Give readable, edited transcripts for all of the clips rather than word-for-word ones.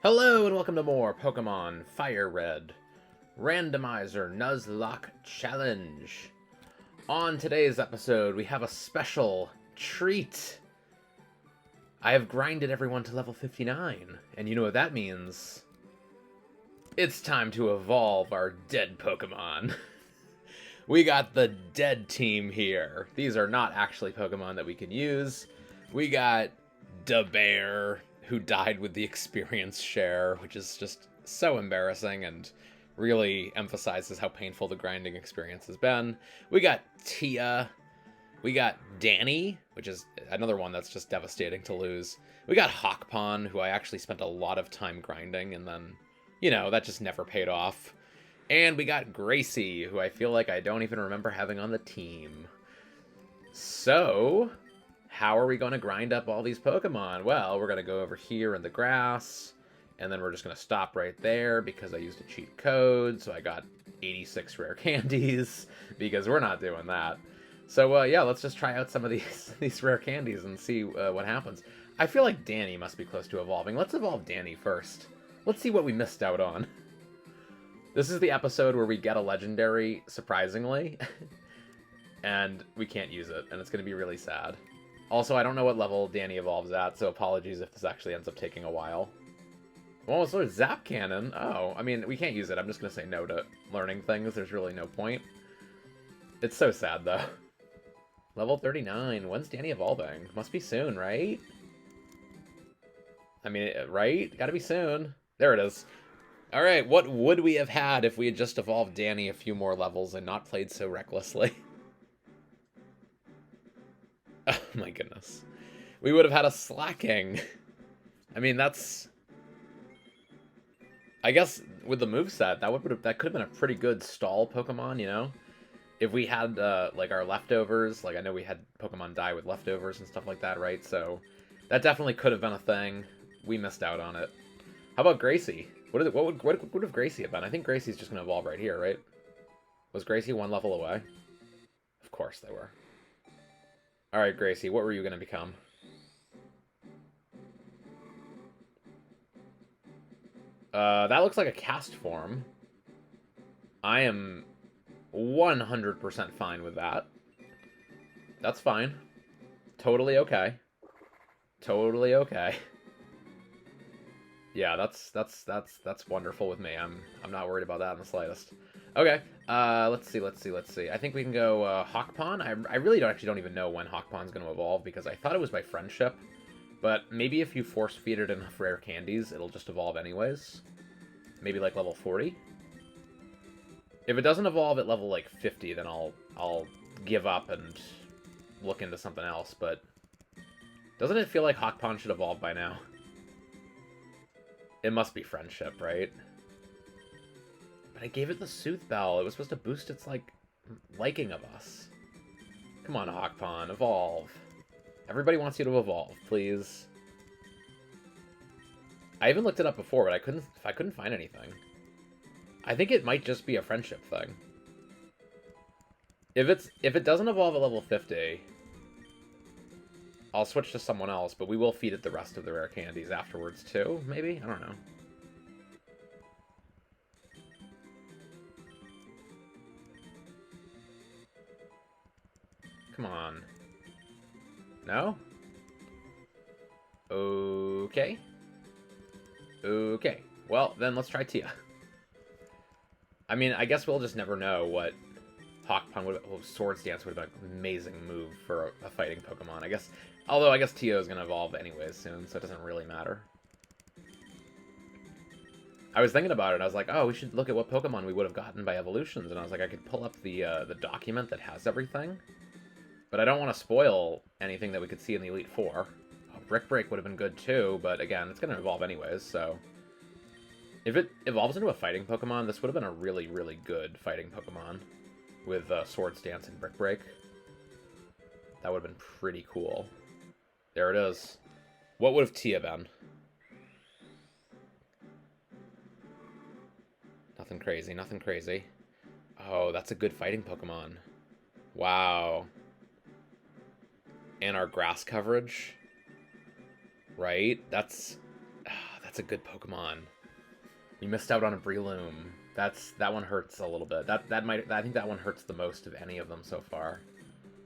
Hello and welcome to more Pokemon Fire Red Randomizer Nuzlocke Challenge. On today's episode, we have a special treat. I have grinded everyone to level 59, and you know what that means. It's time to evolve our dead Pokemon. We got the dead team here. These are not actually Pokemon that we can use. We got Da Bear, who died with the experience share, which is just so embarrassing and really emphasizes how painful the grinding experience has been. We got Tia. We got Danny, which is another one that's just devastating to lose. We got Hawkpon, who I actually spent a lot of time grinding, and then, you know, that just never paid off. And we got Gracie, who I feel like I don't even remember having on the team. So, how are we going to grind up all these Pokemon? Well, we're going to go over here in the grass, and then we're just going to stop right there because I used a cheat code, so I got 86 rare candies, because we're not doing that. So, yeah, let's just try out some of these rare candies and see what happens. I feel like Danny must be close to evolving. Let's evolve Danny first. Let's see what we missed out on. This is the episode where we get a legendary, surprisingly, and we can't use it, and it's going to be really sad. Also, I don't know what level Danny evolves at, so apologies if this actually ends up taking a while. Oh, so there's Zap Cannon. Oh, I mean, we can't use it. I'm just going to say no to learning things. There's really no point. It's so sad, though. Level 39. When's Danny evolving? Must be soon, right? I mean, right? Gotta be soon. There it is. Alright, what would we have had if we had just evolved Danny a few more levels and not played so recklessly? Oh my goodness. We would have had a Slacking. I mean, that's... I guess with the moveset, that could have been a pretty good stall Pokemon, you know? If we had, like, our leftovers, like, I know we had Pokemon die with leftovers and stuff like that, right? So, that definitely could have been a thing. We missed out on it. How about Gracie? What would have Gracie have been? I think Gracie's just going to evolve right here, right? Was Gracie one level away? Of course they were. Alright, Gracie, what were you going to become? That looks like a cast form. I am 100% fine with that. That's fine. Totally okay. Totally okay. Yeah, that's wonderful with me. I'm not worried about that in the slightest. Okay, let's see. I think we can go Hawkpon. I really don't even know when Hawkpon's going to evolve because I thought it was by friendship, but maybe if you force feed it enough rare candies, it'll just evolve anyways. Maybe like level 40. If it doesn't evolve at level like 50, then I'll give up and look into something else. But doesn't it feel like Hawkpon should evolve by now? It must be friendship, right? But I gave it the Sooth Bell. It was supposed to boost its, like, liking of us. Come on, Hawkpon, evolve. Everybody wants you to evolve, please. I even looked it up before, but I couldn't find anything. I think it might just be a friendship thing. If it doesn't evolve at level 50, I'll switch to someone else, but we will feed it the rest of the rare candies afterwards, too, maybe? I don't know. Come on. No? Okay. Okay. Well, then let's try Tia. I mean, I guess we'll just never know what Hawkpon would have... Well, Swords Dance would have been an amazing move for a fighting Pokemon, I guess. Although, I guess Tio is going to evolve anyways soon, so it doesn't really matter. I was thinking about it, I was like, oh, we should look at what Pokemon we would have gotten by evolutions, and I was like, I could pull up the document that has everything, but I don't want to spoil anything that we could see in the Elite Four. Oh, Brick Break would have been good too, but again, it's going to evolve anyways, so... If it evolves into a fighting Pokemon, this would have been a really, really good fighting Pokemon with Swords Dance and Brick Break. That would have been pretty cool. There it is. What would have Tia been? Nothing crazy, nothing crazy. Oh, that's a good fighting Pokemon. Wow. And our grass coverage. Right? That's that's a good Pokemon. We missed out on a Breloom. That one hurts a little bit. I think that one hurts the most of any of them so far.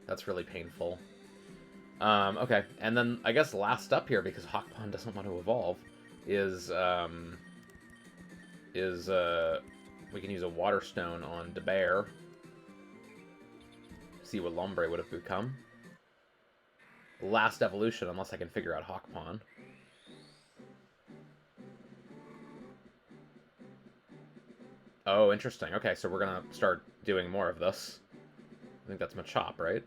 That's really painful. Okay, and then I guess last up here, because Hawkpon doesn't want to evolve, is we can use a Water Stone on DeBear. See what Lombre would have become. Last evolution, unless I can figure out Hawkpon. Oh, interesting. Okay, so we're gonna start doing more of this. I think that's Machop, right?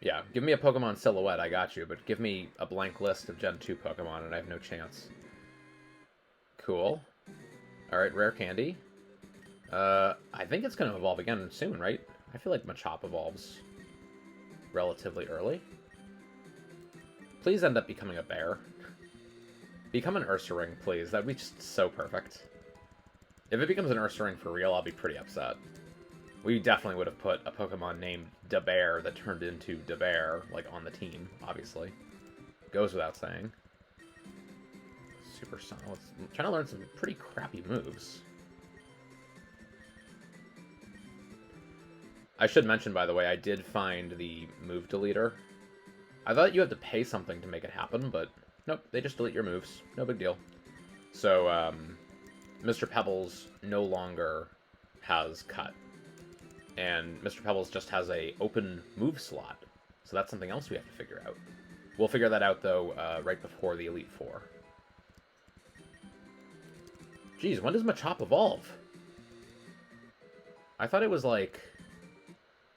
Yeah, give me a Pokemon silhouette, I got you, but give me a blank list of Gen 2 Pokemon and I have no chance. Cool. Alright, rare candy. I think it's going to evolve again soon, right? I feel like Machop evolves relatively early. Please end up becoming a bear. Become an Ursaring, please. That would be just so perfect. If it becomes an Ursaring for real, I'll be pretty upset. We definitely would have put a Pokemon named DeBear that turned into DeBear, like, on the team, obviously. Goes without saying. Super Sun. I'm trying to learn some pretty crappy moves. I should mention, by the way, I did find the move deleter. I thought you had to pay something to make it happen, but nope, they just delete your moves. No big deal. So, Mr. Pebbles no longer has Cut. And Mr. Pebbles just has a open move slot. So that's something else we have to figure out. We'll figure that out, though, right before the Elite Four. Jeez, when does Machop evolve? I thought it was like...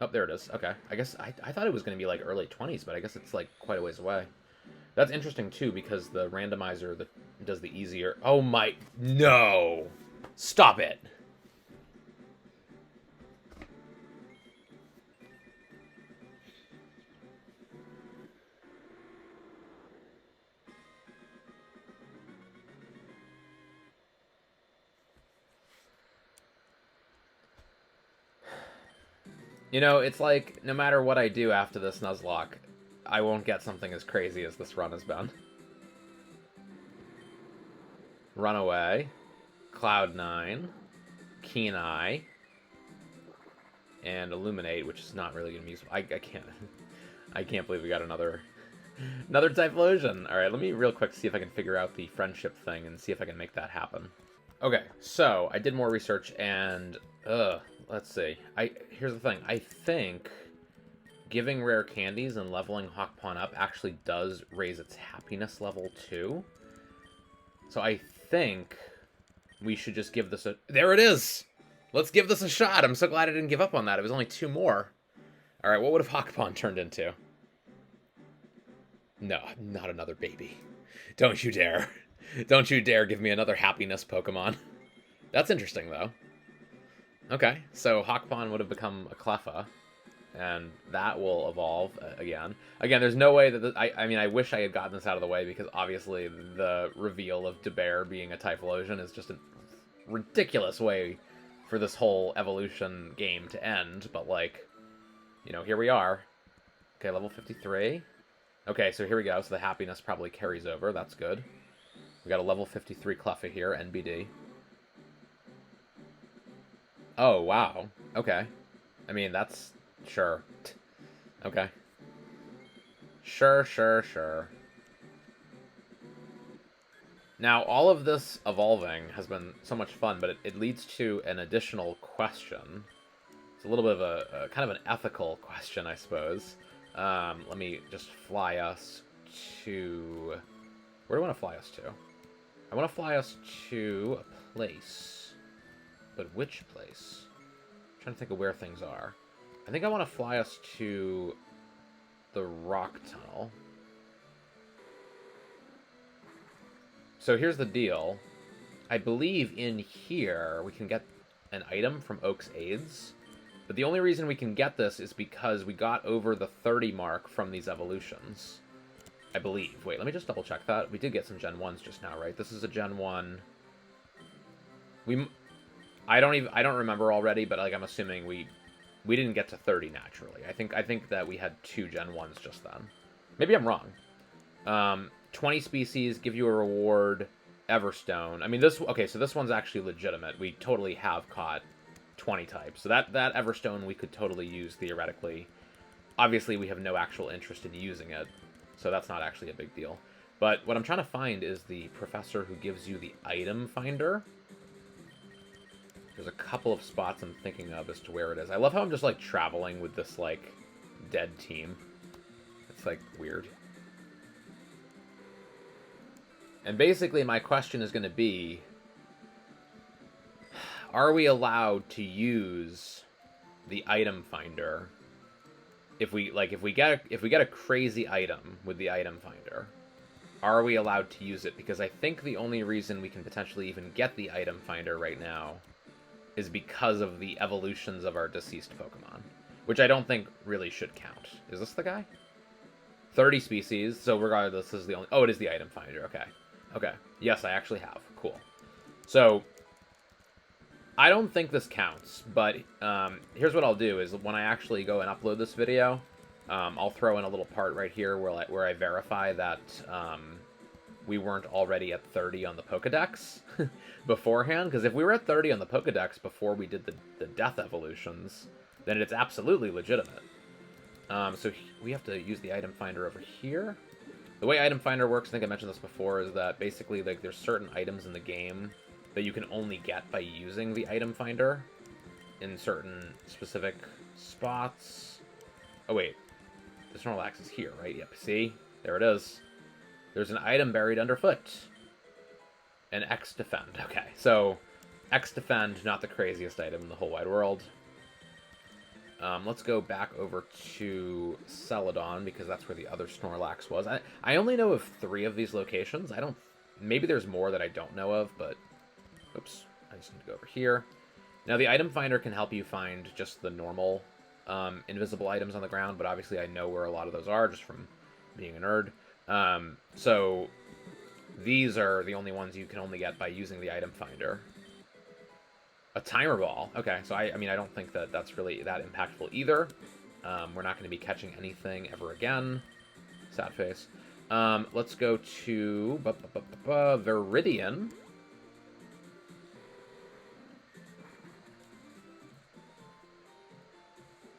Oh, there it is. Okay. I guess I thought it was going to be like early 20s, but I guess it's like quite a ways away. That's interesting, too, because the randomizer that does the easier... Oh my... No! Stop it! You know, it's like, no matter what I do after this Nuzlocke, I won't get something as crazy as this run has been. Runaway, Cloud9, Keen Eye, and Illuminate, which is not really going to be useful. I can't believe we got another Typhlosion. Alright, let me real quick see if I can figure out the friendship thing and see if I can make that happen. Okay, so I did more research and... let's see. Here's the thing. I think giving rare candies and leveling Hawkpon up actually does raise its happiness level too. So I think we should just give this a... There it is! Let's give this a shot. I'm so glad I didn't give up on that. It was only 2 more. Alright, what would have Hawkpon turned into? No, not another baby. Don't you dare. Don't you dare give me another happiness Pokemon. That's interesting, though. Okay, so Hawkpon would have become a Cleffa, and that will evolve again. Again, there's no way that... I mean, I wish I had gotten this out of the way, because obviously the reveal of DeBear being a Typhlosion is just a ridiculous way for this whole evolution game to end, but, like, you know, here we are. Okay, level 53. Okay, so here we go. So the happiness probably carries over. That's good. We got a level 53 Cleffa here, NBD. Oh, wow. Okay. I mean, that's... Sure. Okay. Sure. Now, all of this evolving has been so much fun, but it leads to an additional question. It's a little bit of a kind of an ethical question, I suppose. Let me just fly us to... Where do I want to fly us to? I want to fly us to a place. But which place? I'm trying to think of where things are. I think I want to fly us to the rock tunnel. So here's the deal. I believe in here we can get an item from Oak's Aids. But the only reason we can get this is because we got over the 30 mark from these evolutions. I believe. Wait, let me just double check that. We did get some Gen 1s just now, right? This is a Gen 1. I don't remember already, but like I'm assuming we didn't get to 30 naturally. I think that we had 2 Gen 1s just then. Maybe I'm wrong. 20 species, give you a reward, Everstone. I mean, this... Okay, so this one's actually legitimate. We totally have caught 20 types. So that Everstone we could totally use, theoretically. Obviously, we have no actual interest in using it, so that's not actually a big deal. But what I'm trying to find is the professor who gives you the item finder. There's a couple of spots I'm thinking of as to where it is. I love how I'm just, like, traveling with this, like, dead team. It's, like, weird. And basically, my question is going to be, are we allowed to use the item finder if we get a crazy item with the item finder? Are we allowed to use it? Because I think the only reason we can potentially even get the item finder right now is because of the evolutions of our deceased Pokemon, which I don't think really should count. Is this the guy? 30 species, so regardless, this is the only... Oh, it is the item finder, okay. Okay, yes, I actually have. Cool. So, I don't think this counts, but here's what I'll do, is when I actually go and upload this video, I'll throw in a little part right here where I verify that we weren't already at 30 on the Pokedex beforehand, because if we were at 30 on the Pokedex before we did the death evolutions, then it's absolutely legitimate. So we have to use the item finder over here. The way item finder works, I think I mentioned this before, is that basically like there's certain items in the game that you can only get by using the item finder in certain specific spots. Oh wait, the Snorlax is here, right? Yep, see? There it is. There's an item buried underfoot. An X-Defend. Okay, so X-Defend, not the craziest item in the whole wide world. Let's go back over to Celadon, because that's where the other Snorlax was. I only know of 3 of these locations. I don't... Maybe there's more that I don't know of, but... Oops, I just need to go over here. Now, the item finder can help you find just the normal invisible items on the ground, but obviously I know where a lot of those are, just from being a nerd. So, these are the only ones you can only get by using the item finder. A timer ball. Okay, so I mean, I don't think that that's really that impactful either. We're not going to be catching anything ever again. Sad face. Let's go to Viridian.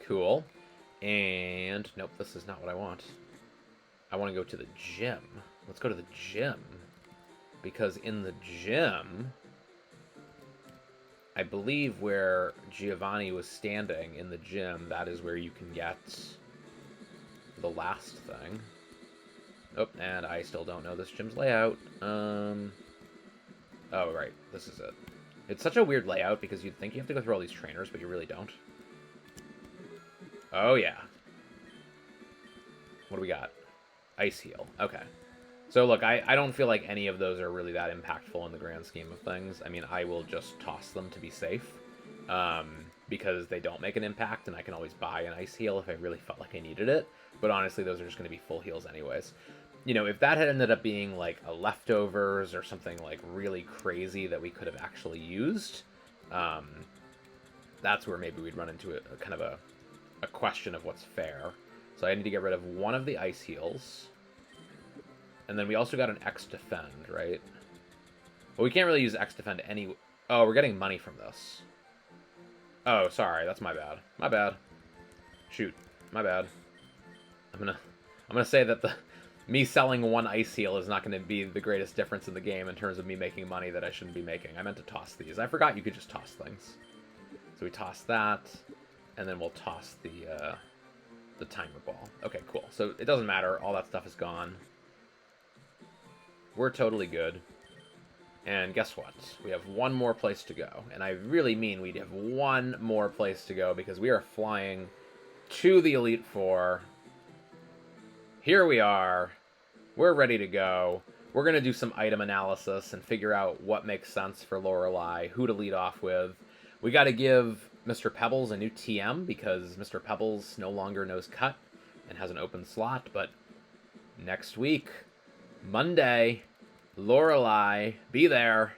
Cool. And nope, this is not what I want. I want to go to the gym. Let's go to the gym. Because in the gym, I believe where Giovanni was standing in the gym, that is where you can get the last thing. Oh, and I still don't know this gym's layout. Oh, right. This is it. It's such a weird layout because you'd think you have to go through all these trainers, but you really don't. Oh, yeah. What do we got? Ice Heal. Okay. So, look, I don't feel like any of those are really that impactful in the grand scheme of things. I mean, I will just toss them to be safe, because they don't make an impact, and I can always buy an Ice Heal if I really felt like I needed it. But honestly, those are just going to be full heals anyways. You know, if that had ended up being, like, a Leftovers or something, like, really crazy that we could have actually used, that's where maybe we'd run into a kind of a question of what's fair. So I need to get rid of one of the Ice Heals. And then we also got an X-Defend, right? But we can't really use X-Defend any... Oh, we're getting money from this. Oh, sorry, that's my bad. My bad. Shoot, my bad. I'm gonna say that me selling one Ice Heal is not going to be the greatest difference in the game in terms of me making money that I shouldn't be making. I meant to toss these. I forgot you could just toss things. So we toss that, and then we'll toss the timer ball. Okay, cool. So it doesn't matter. All that stuff is gone. We're totally good. And guess what? We have one more place to go. And I really mean we have one more place to go because we are flying to the Elite Four. Here we are. We're ready to go. We're going to do some item analysis and figure out what makes sense for Lorelei, who to lead off with. We got to give Mr. Pebbles a new TM because Mr. Pebbles no longer knows Cut and has an open slot. But next week, Monday, Lorelei, be there.